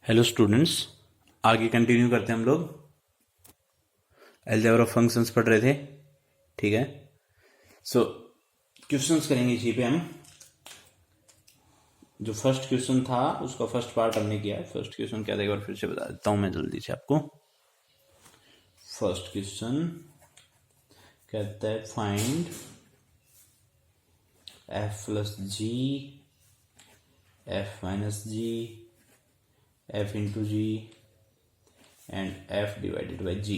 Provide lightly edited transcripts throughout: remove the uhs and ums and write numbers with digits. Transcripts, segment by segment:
Hello students, आगे continue करते हैं हम लोग। अलजेब्रा ऑफ फंक्शंस पढ़ रहे थे, ठीक है। सो क्वेश्चंस करेंगे इसी पे हम। जो फर्स्ट क्वेश्चन था उसका फर्स्ट पार्ट हमने किया है। फर्स्ट क्वेश्चन क्या था एक बार फिर से बता देता हूं मैं जल्दी से आपको। फर्स्ट क्वेश्चन कहता है find F plus ji, F minus ji, f into g and f divided by g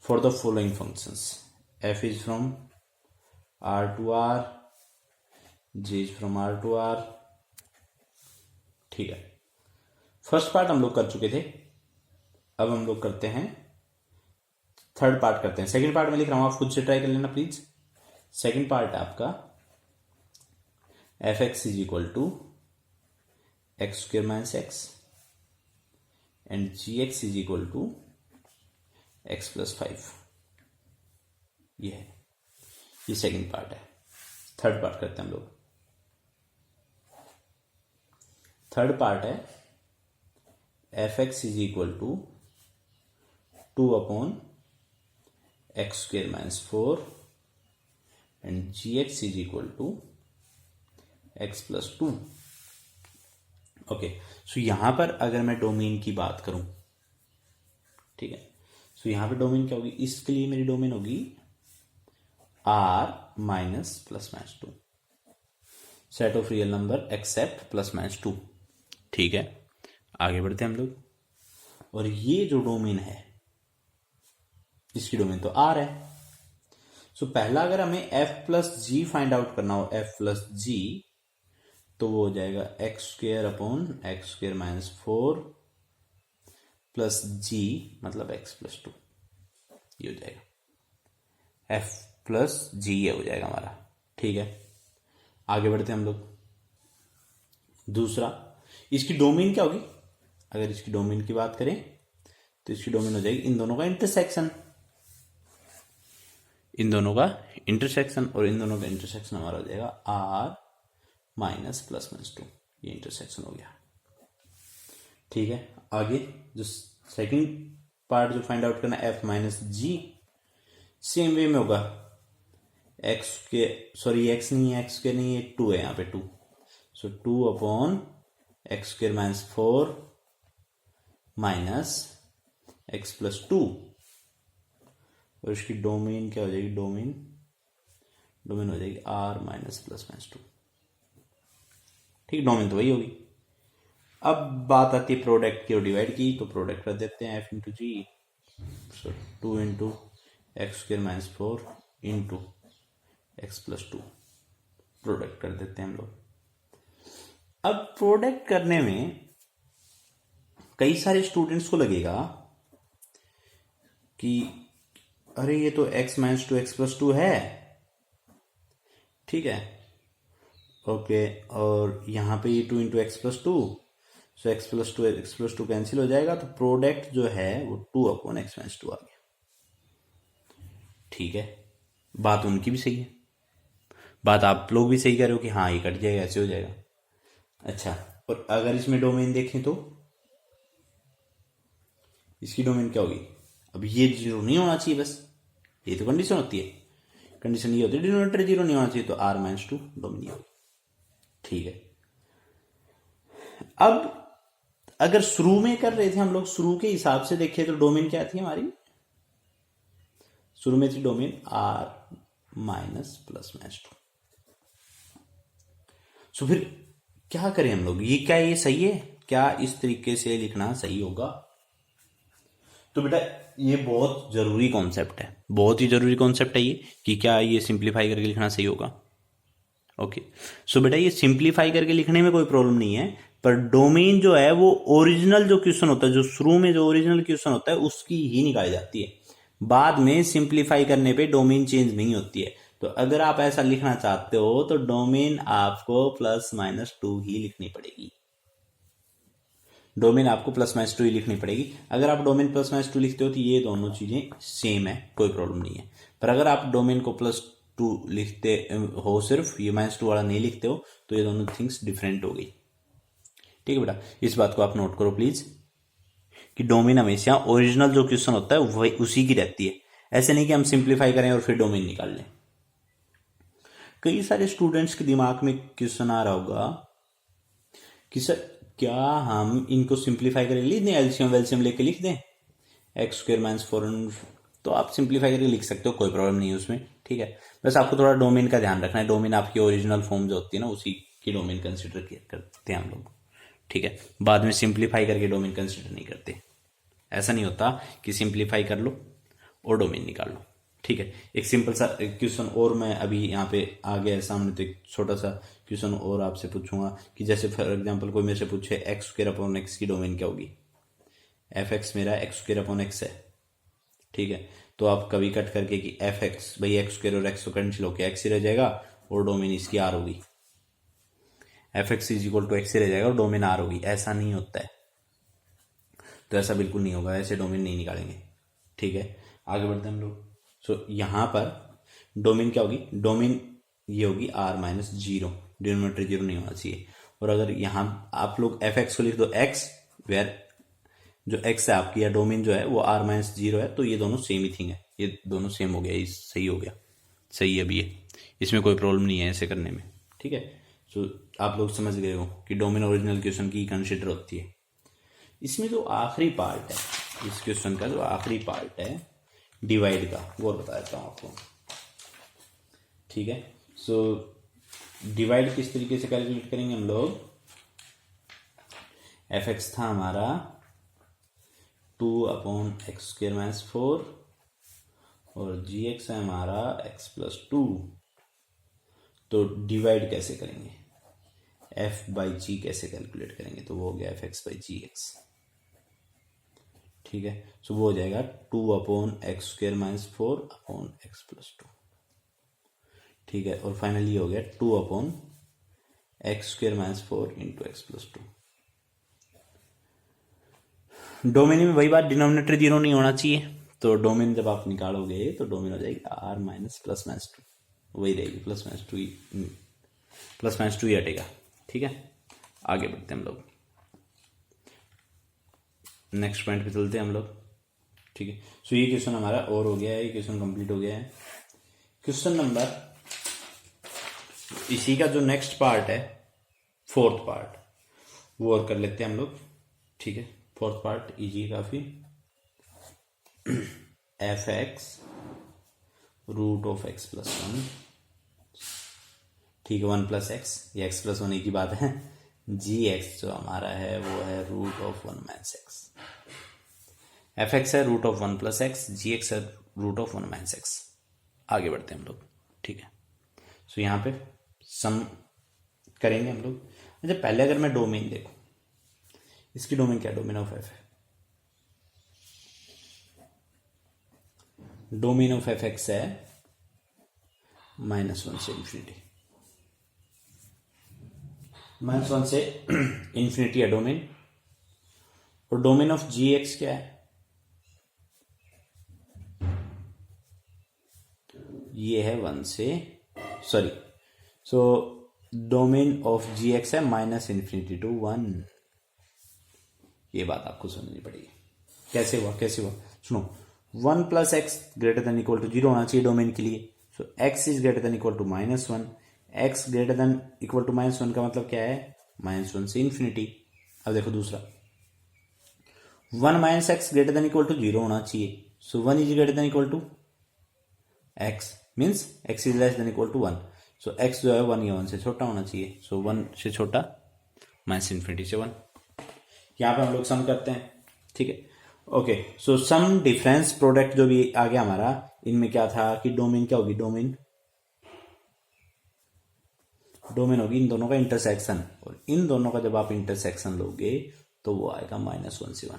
for the following functions. f is from r to r, g is from r to r, ठीक है। First part हम लोग कर चुके थे, अब हम लोग करते हैं थर्ड पार्ट करते हैं। सेकंड पार्ट में लिख रहा हूं, आप खुद से ट्राई कर लेना प्लीज। सेकंड पार्ट है आपका F x is equal to X square minus X and ji x is equal to X plus 5। ये है, ये सेकेंड पार्ट है। थर्ड पार्ट करते हैं हम लोग। थर्ड पार्ट है F x is equal to 2 upon X square minus 4 and ji x is equal to X plus 2। Okay, so यहां पर अगर मैं डोमेन की बात करूं, ठीक है, सो यहां पे डोमेन क्या होगी? इसके लिए मेरी डोमेन होगी R minus plus minus 2, set of real number except plus minus 2, ठीक है। आगे बढ़ते हैं हम लोग। और ये जो डोमेन है, इसकी डोमेन तो आर है। सो पहला अगर हमें F plus G find out करना हो, एफ प्लस जी, तो वो हो जाएगा X square upon X square minus 4 plus G मतलब एक्स प्लस 2, ये हो जाएगा एफ प्लस जी, ये हो जाएगा हमारा, ठीक है। आगे बढ़ते हैं हम लोग। दूसरा, इसकी डोमेन क्या होगी? अगर इसकी डोमेन की बात करें तो इसकी डोमेन हो जाएगी इन दोनों का इंटरसेक्शन, इन दोनों का इंटरसेक्शन, और इन दोनों का इंटरसेक्शन हमारा हो जाएगा आर माइनस प्लस माइनस 2, ये इंटरसेक्शन हो गया, ठीक है। आगे जो सेकंड पार्ट जो फाइंड आउट करना है एफ माइनस जी, सेम वे में होगा एक्स के, सॉरी एक्स नहीं है, एक्स के नहीं है, 2 है यहाँ पे 2, सो 2 upon X square minus 4 minus x plus 2, और इसकी डोमेन क्या हो जाएगी? डोमेन हो जाएगी आर माइनस प्लस माइनस 2, ठीक। डोमेन तो वही होगी। अब बात आती है प्रोडक्ट की और डिवाइड की, तो प्रोडक्ट कर देते हैं एफ इंटू जी, सो 2 into x square minus 4 into X plus 2, product कर देते हैं हम लोग। अब प्रोडक्ट करने में कई सारे स्टूडेंट्स को लगेगा कि अरे ये तो एक्स माइनस 2 एक्स प्लस 2 है, ठीक है, ओके, और यहां पे ये 2 इंटू एक्स प्लस 2, सो एक्स प्लस टू कैंसिल हो जाएगा, तो प्रोडक्ट जो है वो 2 अपॉन एक्स माइनस 2 आ गया, ठीक है। बात उनकी भी सही है, बात आप लोग भी सही कह रहे हो कि हाँ ये कट जाएगा, ऐसे हो जाएगा। अच्छा, और अगर इसमें डोमेन देखें तो इसकी डोमेन क्या होगी? अब ये जीरो नहीं होना चाहिए, बस ये तो कंडीशन होती है। कंडीशन ये होती है डिनोमिनेटर जीरो नहीं होना चाहिए, तो आर माइनस 2 डोमेन ये होगी, ठीक है। अब अगर शुरू में कर रहे थे हम लोग, शुरू के हिसाब से देखें तो डोमेन क्या थी हमारी? शुरू में थी domain are minus plus minus 2। सो फिर क्या करें हम लोग? क्या ये सही है? क्या इस तरीके से लिखना सही होगा? तो बेटा ये बहुत जरूरी कॉन्सेप्ट है, बहुत ही जरूरी कॉन्सेप्ट है ये, कि क्या ये सिंप्लीफाई करके लिखना सही होगा। ओके, सो बेटा ये सिंप्लीफाई करके लिखने में कोई प्रॉब्लम नहीं है, पर डोमेन जो है वो ओरिजिनल जो क्वेश्चन होता है, जो शुरू में जो ओरिजिनल क्वेश्चन होता है उसकी ही निकाली जाती है। बाद में सिंप्लीफाई करने पे डोमेन चेंज नहीं होती है। तो अगर आप ऐसा लिखना चाहते हो तो डोमेन आपको प्लस माइनस 2 ही लिखनी पड़ेगी, डोमेन आपको प्लस माइनस 2 ही लिखनी पड़ेगी। अगर आप डोमेन प्लस माइनस 2 लिखते हो तो ये दोनों चीजें सेम है, कोई प्रॉब्लम नहीं है। पर अगर आप डोमेन को प्लस 2 लिखते हो, सिर्फ ये माइनस 2 वाला नहीं लिखते हो, तो ये दोनों थिंग्स डिफरेंट हो गई, ठीक है बेटा, इस बात को आप नोट करो प्लीज कि डोमेन हमेशा ओरिजिनल जो क्वेश्चन होता है वही उसी की रहती है। ऐसे नहीं कि हम सिंप्लीफाई करें और फिर डोमेन निकाल लें। कई सारे स्टूडेंट्स के दिमाग में क्वेश्चन आ रहा होगा कि सर क्या हम इनको सिंप्लीफाई करके लिख दें, एलसीएम वेलसीएम लेके लिख दें एक्स स्क्वायर माइनस 4। तो आप सिंप्लीफाई करके लिख सकते हो, कोई प्रॉब्लम नहीं है उसमें, ठीक है। बस आपको थोड़ा डोमेन का ध्यान रखना है। डोमेन आपकी ओरिजिनल फॉर्म जो होती है ना उसी की डोमेन कंसिडर करते हैं हम लोग, ठीक है। बाद में सिंप्लीफाई करके डोमेन कंसिडर नहीं करते। ऐसा नहीं होता कि सिंप्लीफाई कर लो और डोमेन निकाल लो, ठीक है। एक सिंपल सा क्वेश्चन और मैं अभी यहाँ पे आ गया है सामने, तो एक छोटा सा क्वेश्चन और आपसे पूछूंगा कि जैसे फॉर एग्जांपल कोई मेरे से पूछे एक्स स्क्वायर अपॉन एक्स की डोमेन क्या होगी। एफ एक्स मेरा एक्स स्क्वायर अपॉन एक्स है, ठीक है। तो आप कभी कट करके कि एफ एक्स, भाई एक्स स्क्वायर और एक्स को कैंसिल होकर एक्स ही रह जाएगा और डोमेन इसकी आर होगी। F x is equal to X ही रह जाएगा और डोमेन आर होगी। ऐसा नहीं होता है, तो ऐसा बिल्कुल नहीं होगा, ऐसे डोमेन नहीं निकालेंगे, ठीक है। आगे बढ़ते हैं हम लोग। सो यहां पर डोमेन क्या होगी, डोमेन ये होगी R minus zero, denominator zero नहीं होना चाहिए। और अगर यहां आप लोग एफ एक्स को लिख दो एक्स, वेयर जो एक्स है आपकी या डोमेन जो है वो आर माइनस जीरो है, तो ये दोनों सेम ही थिंग है, ये दोनों सेम हो गया, ये सही हो गया, सही है अभी ये, इसमें कोई प्रॉब्लम नहीं है ऐसे करने में, ठीक है। सो आप लोग समझ गए हो कि डोमेन ओरिजिनल क्वेश्चन की कंसिडर होती है। इसमें जो आखिरी पार्ट है इस क्वेश्चन का, जो आखिरी पार्ट है डिवाइड का, वो बता देता हूं आपको, ठीक है। सो डिवाइड किस तरीके से कैलकुलेट करेंगे हम लोग। एफ एक्स था हमारा 2 अपॉन एक्स स्क्वायर माइनस 4 और जी एक्स है हमारा x प्लस 2। तो डिवाइड कैसे करेंगे, f बाई जी कैसे कैलकुलेट करेंगे, तो वो हो गया F X by G X, ठीक है। सो वो हो जाएगा 2 upon X square minus 4 upon X plus 2, ठीक है। और फाइनली हो गया 2 upon X square minus 4 into X plus 2। Domain में वही बात, डिनोमिनेटर जीरो नहीं होना चाहिए, तो डोमेन जब आप निकालोगे तो डोमेन हो जाएगी आर माइनस प्लस माइनस 2, वही रहेगी प्लस माइनस 2 ही हटेगा, ठीक है। आगे बढ़ते हैं हम लोग, नेक्स्ट पॉइंट पे चलते हैं हम लोग, ठीक है। सो ये क्वेश्चन हमारा और हो गया है, ये क्वेश्चन कंप्लीट हो गया है। क्वेश्चन नंबर, इसी का जो नेक्स्ट पार्ट है, फोर्थ पार्ट, वो और कर लेते हैं हम लोग, ठीक है। फोर्थ पार्ट इजी काफी। F x root of X plus 1, ठीक है, 1 प्लस एक्स, ये एक्स प्लस 1 की बात है। जी एक्स जो हमारा है वो है root of 1 minus X. F X है root of 1 plus X, G x है रूट ऑफ 1 माइनस एक्स। आगे बढ़ते हैं हम लोग, ठीक है। सो यहां पे सम करेंगे हम लोग। अच्छा, पहले अगर मैं डोमेन देखूं, इसकी डोमेन क्या, डोमेन ऑफ एफ है, डोमेन ऑफ एफ एक्स है -1 से इंफिनिटी, -1 से इंफिनिटी है डोमेन। और डोमेन ऑफ जी एक्स क्या है, ये है 1 से, sorry, so domain of g x है -इंफिनिटी टू 1। ये बात आपको समझनी पड़ेगी। कैसे हुआ, कैसे हुआ, सुनो। 1 plus X greater than equal to 0 होना चाहिए डोमेन के लिए। So X is greater than equal to -1, X greater than equal to -1 का मतलब क्या है, -1 से इंफिनिटी। अब देखो दूसरा, 1 minus x greater than equal to 0 होना चाहिए। So 1 is greater than equal to x, means x is less than equal to 1। So x जो है 1 या 1 से छोटा होना चाहिए। सो 1 से छोटा, माइनस इंफिनिटी से 1। यहां पे हम लोग सम करते हैं, ठीक है। ओके, सो सम डिफरेंस प्रोडक्ट जो भी आ गया हमारा, इनमें क्या था कि डोमेन क्या होगी, डोमेन होगी इन दोनों का इंटरसेक्शन। और इन दोनों का जब आप इंटरसेक्शन लोगे तो वो आएगा -1 से 1।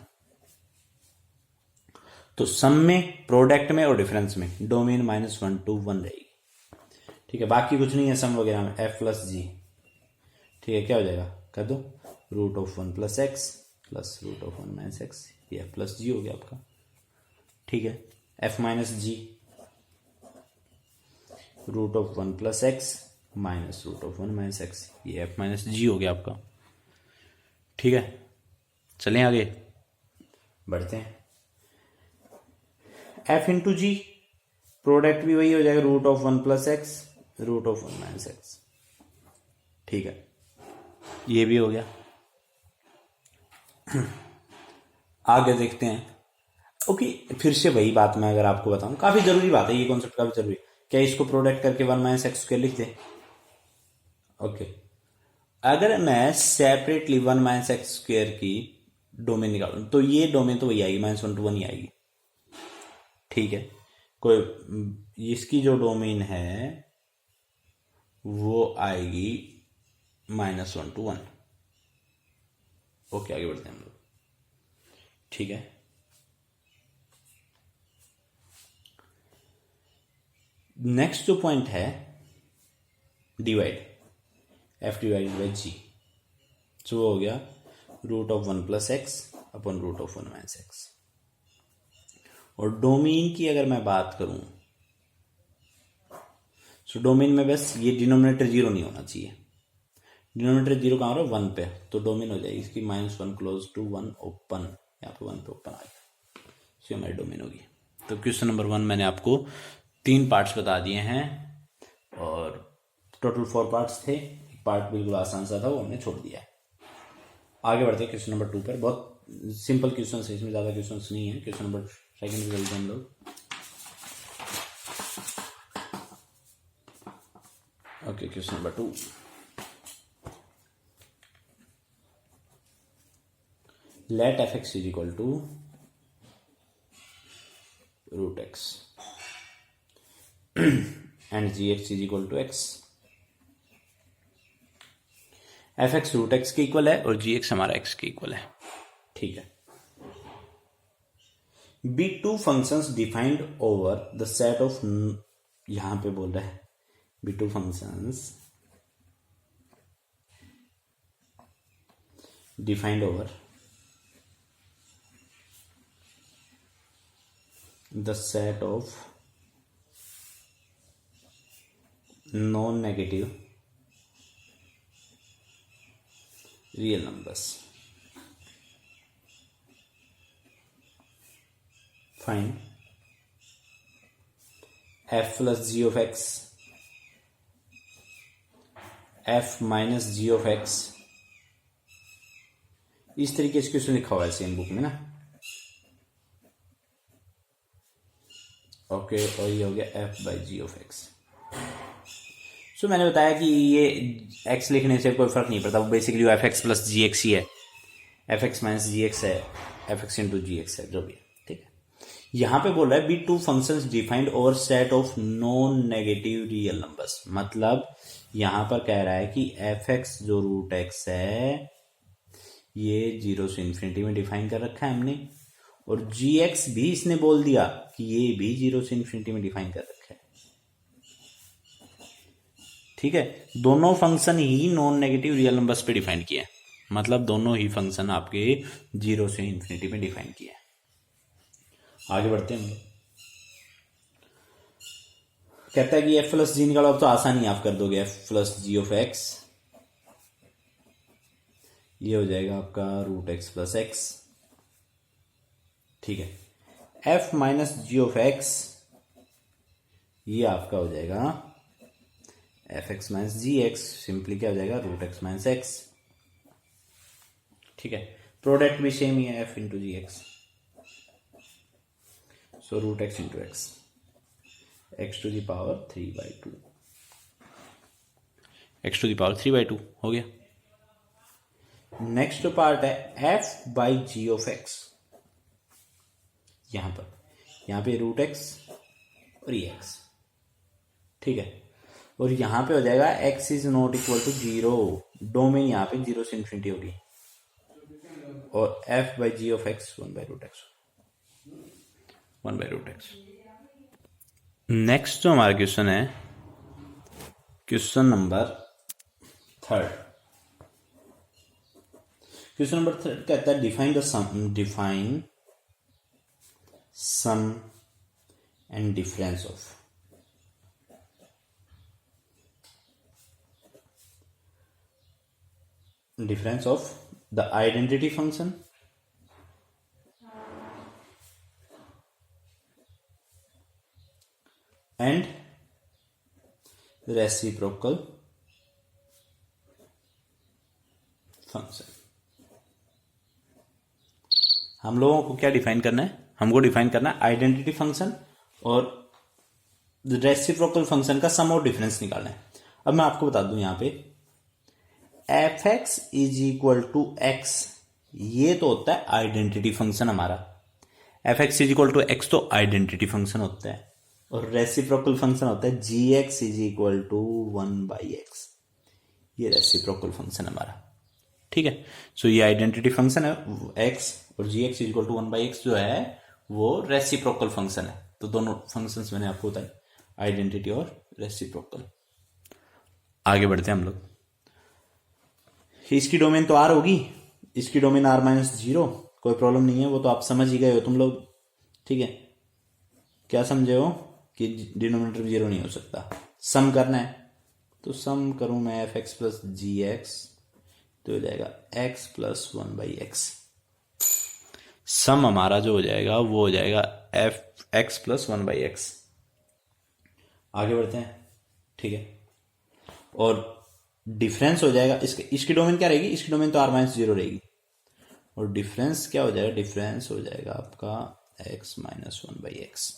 तो सम में, प्रोडक्ट में और डिफरेंस में डोमेन -1 to 1 रहेगी, ठीक है। बाकी कुछ नहीं है सम वगैरह में, एफ प्लस जी, ठीक है। क्या हो जाएगा, कर दो, root of 1 plus x plus root of 1 minus x, ये एफ प्लस जी हो गया आपका, ठीक है। F minus g root of 1 plus x minus root of 1 minus x, ये एफ माइनस जी हो गया आपका, ठीक है, चलें आगे बढ़ते हैं। एफ इंटू जी, प्रोडक्ट भी वही हो जाएगा, root of 1 plus x root of 1 minus x. ठीक है, ये भी हो गया। आगे देखते हैं। ओके, फिर से वही बात मैं अगर आपको बताऊं, काफी जरूरी बात है ये कॉन्सेप्ट, काफी जरूरी। क्या इसको प्रोडक्ट करके 1 माइनस एक्स स्क्वायर लिख दे? ओके, अगर मैं सेपरेटली 1 माइनस एक्स स्क्वायर की डोमेन निकालूं तो ये डोमेन तो वही आएगी, -1 to 1 ही आएगी। ठीक है, कोई इसकी जो डोमेन है वो आएगी -1 to 1। ओके, आगे बढ़ते हैं हम लोग। ठीक है, नेक्स्ट जो पॉइंट है divide, f divide by g, जो हो गया root of 1 plus x upon root of 1 minus x. और डोमेन की अगर मैं बात करूं, सो डोमेन में बस ये डिनोमिनेटर जीरो नहीं होना चाहिए। डिनोमिनेटर जीरो कहाँ हो रहा है? 1 पे, तो डोमेन हो जाएगी इसकी -1 क्लोज टू 1 ओपन, यहाँ पे 1 पे ओपन आ गया, इसकी हमारी डोमेन होगी। तो क्वेश्चन नंबर 1 मैंने आपको 3 पार्ट्स बता दिए हैं, और टोटल 4 पार्ट्स थे। एक पार्ट बिल्कुल आसान सा था, वो हमने छोड़ दिया है। आगे बढ़ते हैं क्वेश्चन नंबर 2 पर। बहुत सिंपल क्वेश्चन है, इसमें ज़्यादा क्वेश्चन नहीं है। क्वेश्चन नंबर सेकंड पे चलते हैं हम लोग। Okay, question number 2। Let f x is equal to root x and ji x is equal to x. F x root x के इक्वल है और जी एक्स हमारा एक्स के इक्वल है। ठीक है, be two functions defined over the set of, यहां पे बोल रहा है be two functions defined over the set of non-negative real numbers. Find f plus g of x, f minus g of x। इस तरीके से क्वेश्चन लिखा हुआ है सेम बुक में ना। ओके, और ये हो गया f by ji of X. So मैंने बताया कि ये x लिखने से कोई फर्क नहीं पड़ता, वो बेसिकली एफ एक्स प्लस जी एक्स ही है, F x minus g x है, F x into g x है, जो भी है। ठीक है, यहां पे बोल रहा है be two functions defined over set of non negative real numbers. मतलब यहां पर कह रहा है कि एफ एक्स जो रूट एक्स है ये 0 से इन्फिनिटी में डिफाइन कर रखा है हमने, और जी एक्स भी इसने बोल दिया कि ये भी 0 से इन्फिनिटी में डिफाइन कर रखा है। ठीक है, दोनों फंक्शन ही नॉन नेगेटिव रियल नंबर्स पे डिफाइन किए हैं, मतलब दोनों ही फंक्शन आपके 0 से इन्फिनिटी में डिफाइन किए हैं। आगे बढ़ते हैं। कहता है कि एफ प्लस जी निकालो, अब तो आसान ही आप कर दोगे, f plus g of x, ये हो जाएगा आपका रूट एक्स प्लस एक्स। ठीक है, f minus g of x, ये आपका हो जाएगा f x minus g x, simply क्या हो जाएगा रूट एक्स माइनस एक्स। ठीक है, प्रोडक्ट भी सेम ही है, f into g x, so root x into x, x to the power 3/2, x to the power 3/2 हो गया। नेक्स्ट पार्ट है f by ji of x, यहां पे रूट एक्स और ये एक्स। ठीक है, और यहां पे हो जाएगा x is not equal to 0, domain यहां पे 0 से इन्फिनिटी होगी, और f by ji of x 1/√x, 1/√x। Next जो हमारा क्वेश्चन है, क्वेश्चन नंबर 3। क्वेश्चन नंबर 3 कहता है define sum and difference of the identity function and reciprocal function. हम लोगों को क्या डिफाइन करना है? हमको डिफाइन करना है आइडेंटिटी फंक्शन और रेसिप्रोकल फंक्शन का सम और डिफरेंस निकालना है। अब मैं आपको बता दूं यहां पे F x is equal to x, ये तो होता है आइडेंटिटी फंक्शन हमारा। F x is equal to X तो आइडेंटिटी फंक्शन होता है, और रेसिप्रोकल फंक्शन होता है G x is equal to 1/x, ये रेसिप्रोकल फंक्शन हमारा। ठीक है, सो ये आइडेंटिटी फंक्शन है x, और जी x is equal to 1/x जो है वो रेसिप्रोकल फंक्शन है। तो दोनों फंक्शंस मैंने आपको बताया, आइडेंटिटी और रेसिप्रोकल। आगे बढ़ते हैं हम लोग। इसकी डोमेन तो आर होगी, इसकी डोमेन r-0, कोई प्रॉब्लम नहीं है, वो तो आप समझ ही गए हो तुम लोग। ठीक है, क्या समझे हो कि डिनोमिनेटर 0 नहीं हो सकता। सम करना है तो सम करूं मैं एफ एक्स प्लस जी एक्स, तो हो जाएगा x प्लस 1/x। सम हमारा जो हो जाएगा वो हो जाएगा एफ एक्स प्लस 1/x। आगे बढ़ते हैं। ठीक है, और डिफरेंस हो जाएगा इसकी डोमेन क्या रहेगी? इसकी डोमेन तो r-0 रहेगी, और डिफरेंस क्या हो जाएगा? डिफरेंस हो जाएगा आपका x माइनस 1/x।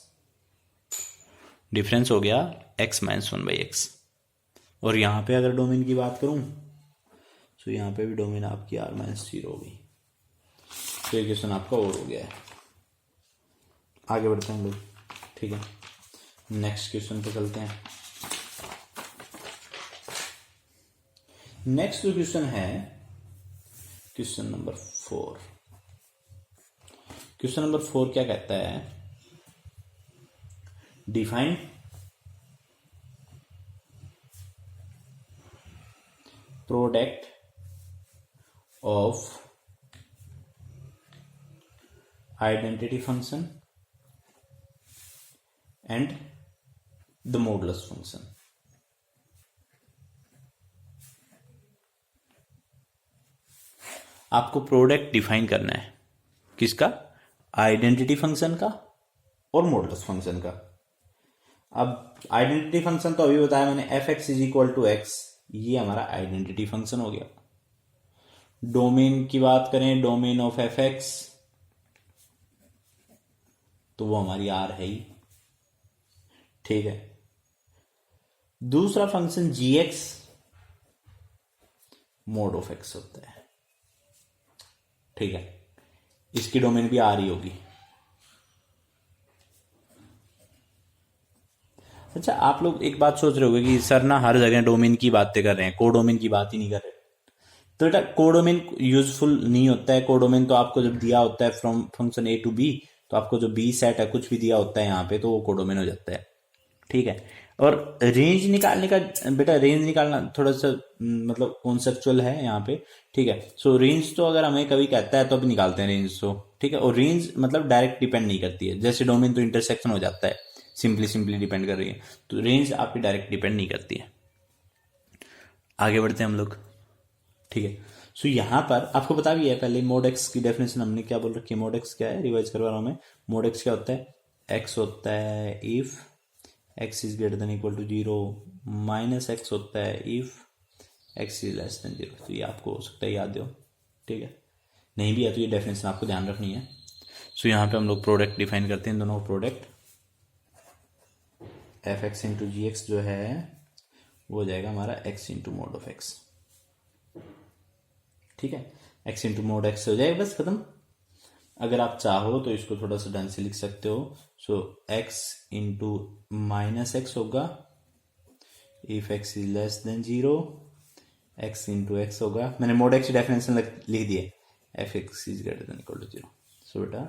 डिफरेंस हो गया x माइनस 1/x। और यहां पे अगर डोमेन की बात करूं तो यहां पे भी डोमेन आपकी r-0 होगी। तो ये क्वेश्चन आपका और हो गया है। आगे बढ़ते हैं हम लोग। ठीक है, नेक्स्ट क्वेश्चन पे चलते हैं। नेक्स्ट जो क्वेश्चन है क्वेश्चन नंबर 4। क्वेश्चन नंबर 4 क्या कहता है? Define product of identity function and the modulus function. आपको प्रोडक्ट डिफाइन करना है किसका? आइडेंटिटी फंक्शन का और मॉडुलस फंक्शन का। अब आइडेंटिटी फंक्शन तो अभी बताया मैंने, f x is equal to x, ये हमारा आइडेंटिटी फंक्शन हो गया। डोमेन की बात करें, डोमेन ऑफ एफ एक्स, तो वो हमारी आर है ही। ठीक है, दूसरा function g x mod of x होता है। ठीक है, इसकी डोमेन भी आर ही होगी। अच्छा, आप लोग एक बात सोच रहे होंगे कि सर ना हर जगह डोमेन की बातें कर रहे हैं, कोडोमेन की बात ही नहीं कर रहे। तो बेटा कोडोमेन यूजफुल नहीं होता है। कोडोमेन तो आपको जब दिया होता है from function A to B, तो आपको जो बी सेट है कुछ भी दिया होता है यहाँ पे, तो वो कोडोमेन हो जाता है। ठीक है, और रेंज निकालने का बेटा, रेंज निकालना थोड़ा सा मतलब कॉन्सेप्चुअल है यहाँ पे। ठीक है, सो रेंज तो अगर हमें कभी कहता है तो भी निकालते हैं रेंज तो। ठीक है, और रेंज मतलब डायरेक्ट डिपेंड नहीं करती है, जैसे डोमेन तो इंटरसेक्शन हो जाता है, सिंपली डिपेंड कर रही है, तो रेंज आपकी डायरेक्ट डिपेंड नहीं करती है। आगे बढ़ते हैं हम लोग। ठीक है, सो यहां पर आपको बता भी है पहले, मोड एक्स की डेफिनेशन हमने क्या बोल रखी है। मोड एक्स क्या है, रिवाइज करवा रहा हूं मैं। मोड एक्स क्या होता है? एक्स होता है if x is greater than equal to 0, minus x होता है if x is less than 0। तो ये आपको हो सकता है याद हो। ठीक है, नहीं भी है तो ये डेफिनेशन आपको ध्यान रखनी है। सो यहाँ पे हम लोग प्रोडक्ट डिफाइन करते हैं, दोनों product F x into g x जो है वो हो जाएगा हमारा x into mode of x. ठीक है, एक्स इंटू मोड एक्स हो जाएगा, बस खत्म। अगर आप चाहो तो इसको थोड़ा सा ढंग से लिख सकते हो। So x into minus x होगा if x is less than 0, x into x होगा, मैंने मोड एक्स डेफिनेशन लिख दिए, f x is greater than equal to 0। So बेटा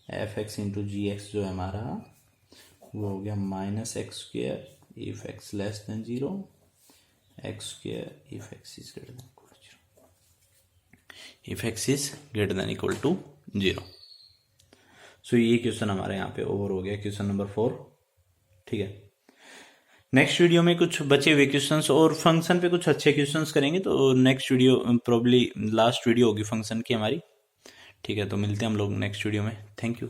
f x into g x जो है हमारा वो हो गया minus x square if x less than 0, x square if x is greater than equal to 0, if x is greater than equal to 0। So ये question हमारे यहाँ पे ओवर हो गया, क्वेश्चन नंबर 4। ठीक है, नेक्स्ट वीडियो में कुछ बचे हुए क्वेश्चंस और फंक्शन पे कुछ अच्छे क्वेश्चंस करेंगे, तो next video probably last video होगी फंक्शन की हमारी। ठीक है, तो मिलते हैं हम लोग नेक्स्ट वीडियो में। Thank you.